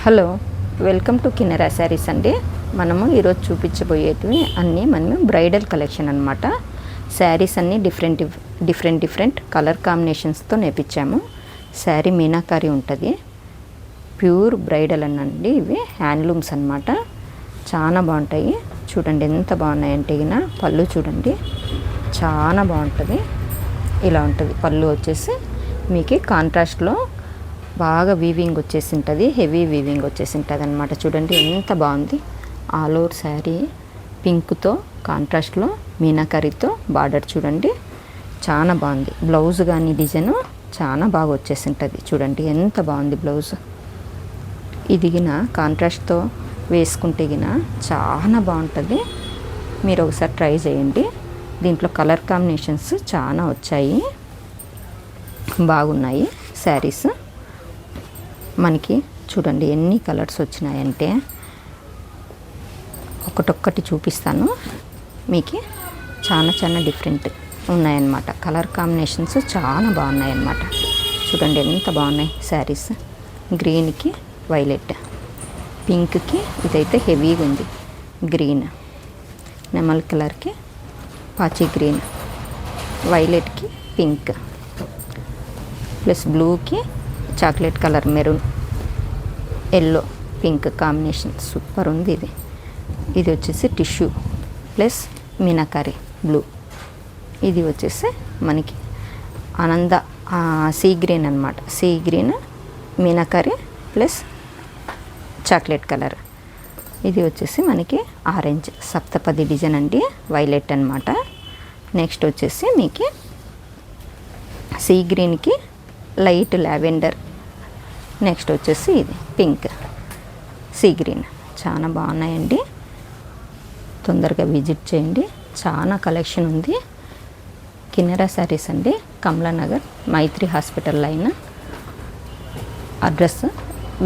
Hello, welcome to Kinnera saris అండి. మనము ఈరోజు చూపించబోయేటివి అన్నీ మనము బ్రైడల్ కలెక్షన్ అనమాట. శారీస్ అన్నీ డిఫరెంట్ కలర్ కాంబినేషన్స్తో నేర్పించాము. శారీ మీనాకారి ఉంటుంది, ప్యూర్ బ్రైడల్ అనండి. ఇవి హ్యాండ్లూమ్స్ అనమాట. చాలా బాగుంటాయి. చూడండి ఎంత బాగున్నాయంటే పళ్ళు చూడండి, చాలా బాగుంటుంది. ఇలా ఉంటుంది పళ్ళు వచ్చేసి. మీకు కాంట్రాస్ట్లో బాగా వీవింగ్ వచ్చేసి ఉంటుంది, హెవీ వీవింగ్ వచ్చేసి ఉంటుంది అనమాట. చూడండి ఎంత బాగుంది. ఆల్ ఓవర్ శారీ పింక్తో కాంట్రాస్ట్లో మీనాకరీతో బార్డర్ చూడండి, చాలా బాగుంది. బ్లౌజ్ కానీ డిజైన్ చాలా బాగా వచ్చేసి ఉంటుంది. చూడండి ఎంత బాగుంది బ్లౌజ్. ఇది కాంట్రాస్ట్తో వేసుకుంటే చాలా బాగుంటుంది. మీరు ఒకసారి ట్రై చేయండి. దీంట్లో కలర్ కాంబినేషన్స్ చాలా వచ్చాయి, బాగున్నాయి శారీస్. మనకి చూడండి ఎన్ని కలర్స్ వచ్చినాయంటే ఒకటొక్కటి చూపిస్తాను మీకు. చాలా డిఫరెంట్ ఉన్నాయన్నమాట. కలర్ కాంబినేషన్స్ చాలా బాగున్నాయన్నమాట. చూడండి ఎంత బాగున్నాయి శారీస్. గ్రీన్కి వైలెట్, పింక్కి ఇదైతే హెవీగా ఉంది గ్రీన్, నెమల్ కలర్కి పాచి గ్రీన్, వైలెట్కి పింక్, ప్లస్ బ్లూకి chocolate colour, maroon, yellow, pink combination super ఉంది. ఇది వచ్చేసి టిష్యూ ప్లస్ మీనాకారి బ్లూ. ఇది వచ్చేసి మనకి ఆనంద సీ గ్రీన్ అనమాట. Sea green meenakari plus chocolate colour. ఇది వచ్చేసి మనకి ఆరెంజ్ సప్తపది డిజైన్ అండి, వైలెట్ అనమాట. నెక్స్ట్ వచ్చేసి మీకు సీ గ్రీన్కి లైట్ లావెండర్. నెక్స్ట్ వచ్చేసి ఇది పింక్ సీ గ్రీన్. చాలా బాగున్నాయండి. తొందరగా విజిట్ చేయండి. చాలా కలెక్షన్ ఉంది. కిన్నెరా శారీస్ అండి, కమలానగర్ మైత్రి హాస్పిటల్ లైన్. అడ్రస్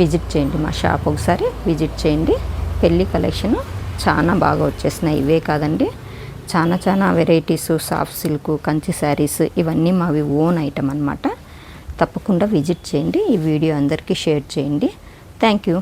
విజిట్ చేయండి. మా షాప్ ఒకసారి విజిట్ చేయండి. పెళ్ళి కలెక్షన్ చాలా బాగా వచ్చేసినాయి. ఇవే కాదండి, చాలా varieties, soft silk, Kanchi saris ఇవన్నీ మావి ఓన్ ఐటమ్ అనమాట. తప్పకుండా విజిట్ చేయండి. ఈ వీడియో అందరికీ షేర్ చేయండి. Thank you.